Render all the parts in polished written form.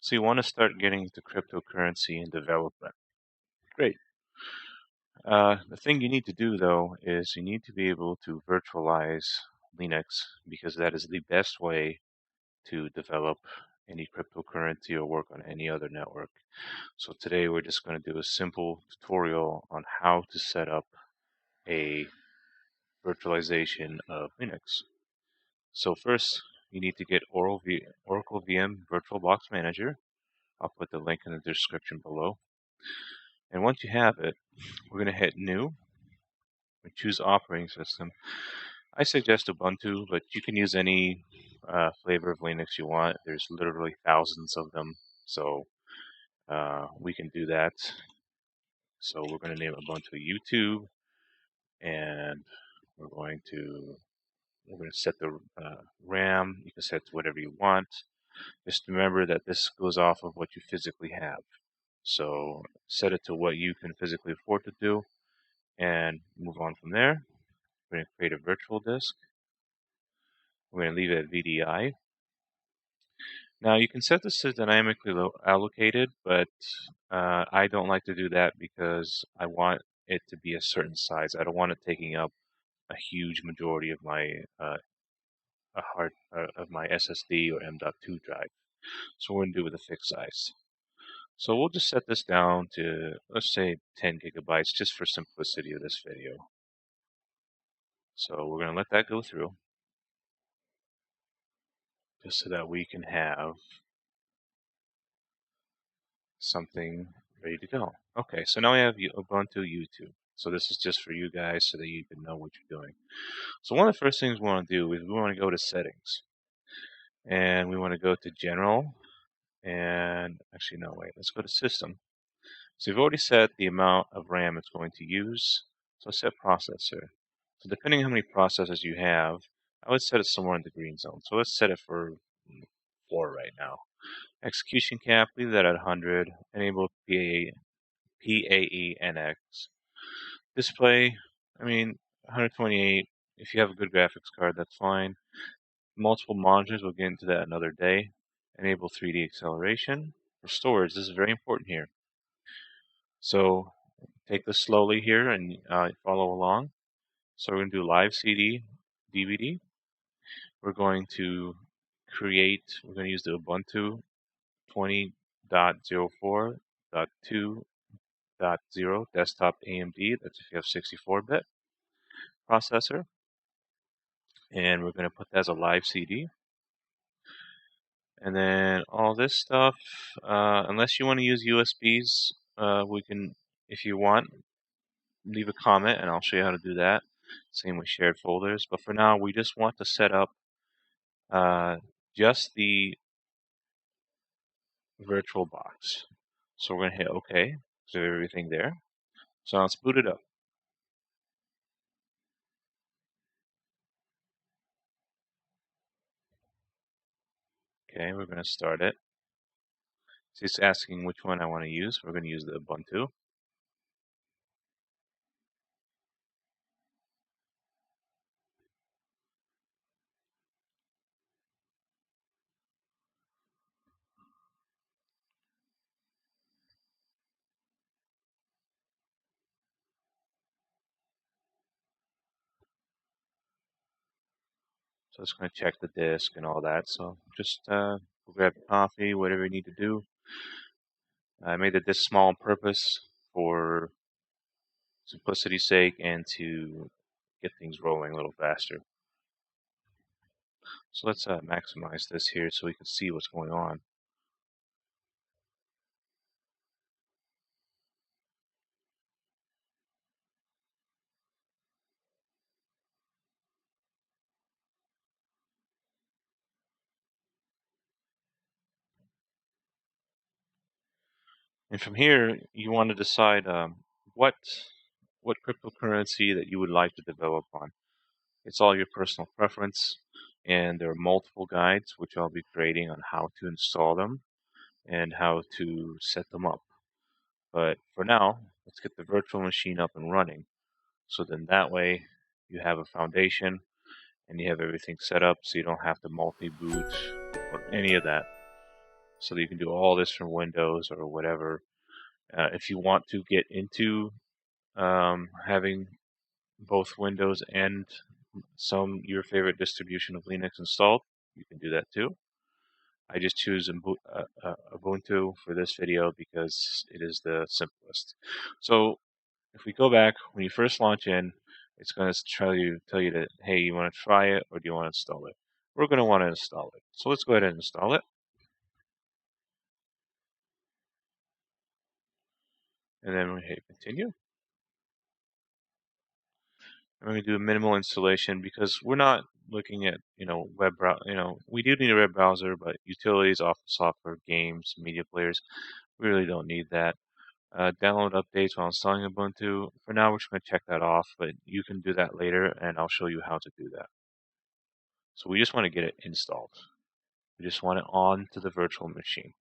So you want to start getting into cryptocurrency and development. Great. The thing you need to do though is you need to be able to virtualize Linux because that is the best way to develop any cryptocurrency or work on any other network. So today we're just going to do a simple tutorial on how to set up a virtualization of Linux. So first, you need to get Oracle VM VirtualBox Manager. I'll put the link in the description below. And once you have it, we're going to hit New and choose Operating System. I suggest Ubuntu, but you can use any flavor of Linux you want. There's literally thousands of them, so we can do that. So we're going to name Ubuntu YouTube, and we're going to set the RAM. You can set to whatever you want. Just remember that this goes off of what you physically have. So set it to what you can physically afford to do, and move on from there. We're going to create a virtual disk. We're going to leave it at VDI. Now you can set this to dynamically allocated, but I don't like to do that because I want it to be a certain size. I don't want it taking up a huge majority of my SSD or M.2 drive. So we're going to do it with a fixed size. So we'll just set this down to, let's say, 10 gigabytes just for simplicity of this video. So we're going to let that go through just so that we can have something ready to go. Okay, so now we have Ubuntu YouTube. So this is just for you guys so that you can know what you're doing. So one of the first things we want to do is we want to go to Settings. And we want to go to General. And actually, no, wait, let's go to System. So we've already set the amount of RAM it's going to use. So set Processor. So depending on how many processors you have, I would set it somewhere in the green zone. So let's set it for 4 right now. Execution cap, leave that at 100. Enable PAE NX. Display, I mean, 128. If you have a good graphics card, that's fine. Multiple monitors, we'll get into that another day. Enable 3D acceleration. For storage, this is very important here. So take this slowly here and follow along. So we're going to do live CD, DVD. We're going to we're going to use the Ubuntu 20.04.2.0 desktop AMD. That's if you have 64-bit processor. And we're going to put that as a live CD. And then all this stuff, unless you want to use USBs, we can, if you want, leave a comment and I'll show you how to do that. Same with shared folders. But for now, we just want to set up just the virtual box. So we're going to hit OK. So everything there. So now let's boot it up. Okay, we're going to start it. So it's asking which one I want to use. We're going to use the Ubuntu. So it's going to check the disk and all that. So just grab coffee, whatever you need to do. I made it this small on purpose for simplicity's sake and to get things rolling a little faster. So let's maximize this here so we can see what's going on. And from here, you want to decide what cryptocurrency that you would like to develop on. It's all your personal preference, and there are multiple guides which I'll be creating on how to install them and how to set them up. But for now, let's get the virtual machine up and running. So then that way you have a foundation and you have everything set up so you don't have to multi-boot or any of that. so that you can do all this from Windows or whatever. If you want to get into having both Windows and your favorite distribution of Linux installed, you can do that too. I just choose Ubuntu for this video because it is the simplest. So if we go back, when you first launch in, it's going to tell you that, hey, you want to try it or do you want to install it? We're going to want to install it. So let's go ahead and install it. And then we hit continue. I'm going to do a minimal installation because we're not looking at, web browser. We do need a web browser, but utilities, office software, games, media players, we really don't need that. Download updates while installing Ubuntu. For now, we're just going to check that off, but you can do that later, and I'll show you how to do that. So we just want to get it installed. We just want it on to the virtual machine.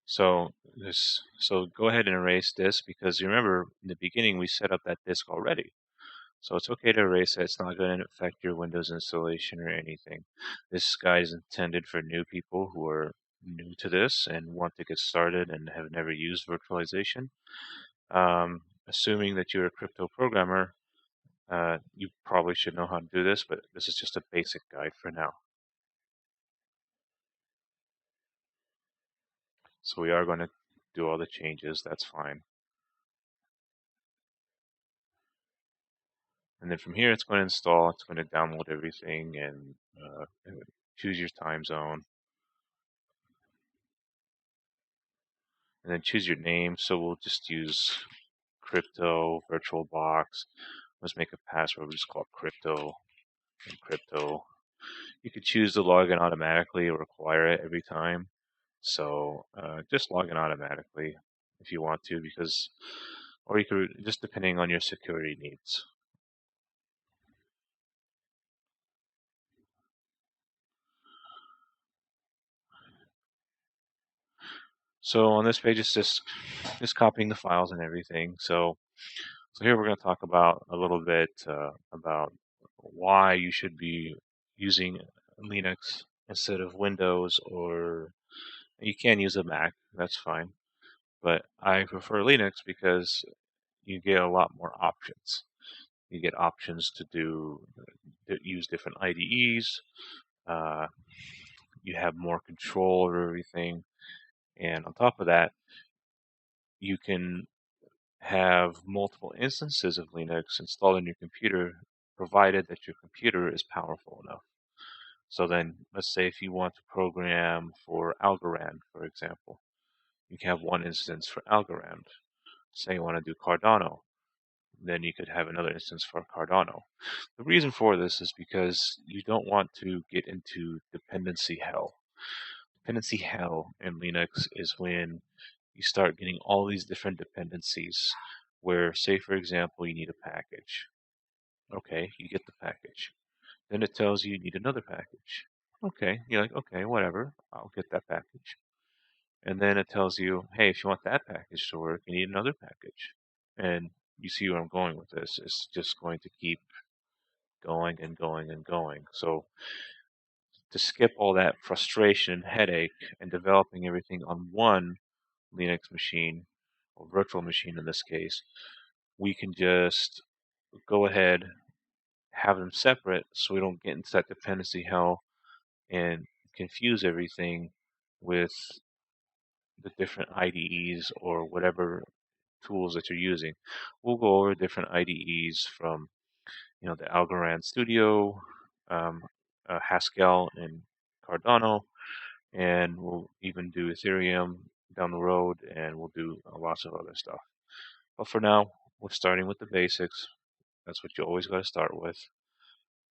So go ahead and erase this because you remember in the beginning we set up that disk already. So it's okay to erase it. It's not going to affect your Windows installation or anything. This guide is intended for new people who are new to this and want to get started and have never used virtualization. Assuming that you're a crypto programmer, you probably should know how to do this, but this is just a basic guide for now. So we are going to do all the changes. That's fine. And then from here, it's going to install. It's going to download everything and choose your time zone. And then choose your name. So we'll just use crypto, VirtualBox. Let's make a password. We'll just call it crypto and crypto. You could choose to log in automatically or require it every time. So just log in automatically if you want to, or you could, just depending on your security needs. So on this page, it's just copying the files and everything. So here we're going to talk about a little bit about why you should be using Linux instead of Windows, or you can use a Mac, that's fine. But I prefer Linux because you get a lot more options. You get options to use different IDEs. You have more control over everything. And on top of that, you can have multiple instances of Linux installed on your computer, provided that your computer is powerful enough. So then, let's say if you want to program for Algorand, for example, you can have one instance for Algorand. Say you want to do Cardano, then you could have another instance for Cardano. The reason for this is because you don't want to get into dependency hell. Dependency hell in Linux is when you start getting all these different dependencies where, say for example, you need a package. Okay, you get the package. Then it tells you need another package. Okay, you're like, okay, whatever, I'll get that package. And then it tells you, hey, if you want that package to work, you need another package. And you see where I'm going with this. It's just going to keep going and going and going. So to skip all that frustration and headache and developing everything on one Linux machine, or virtual machine in this case, we can just go ahead, have them separate so we don't get into that dependency hell and confuse everything with the different IDEs or whatever tools that you're using. We'll go over different IDEs from the Algorand Studio, Haskell, and Cardano, and we'll even do Ethereum down the road, and we'll do lots of other stuff. But for now, we're starting with the basics. That's what you always got to start with,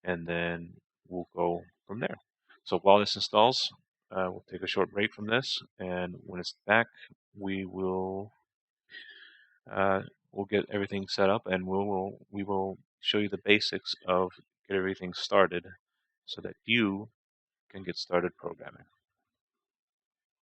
and then we'll go from there. So while this installs, we'll take a short break from this, and when it's back, we will we'll get everything set up, and we will show you the basics of get everything started, so that you can get started programming.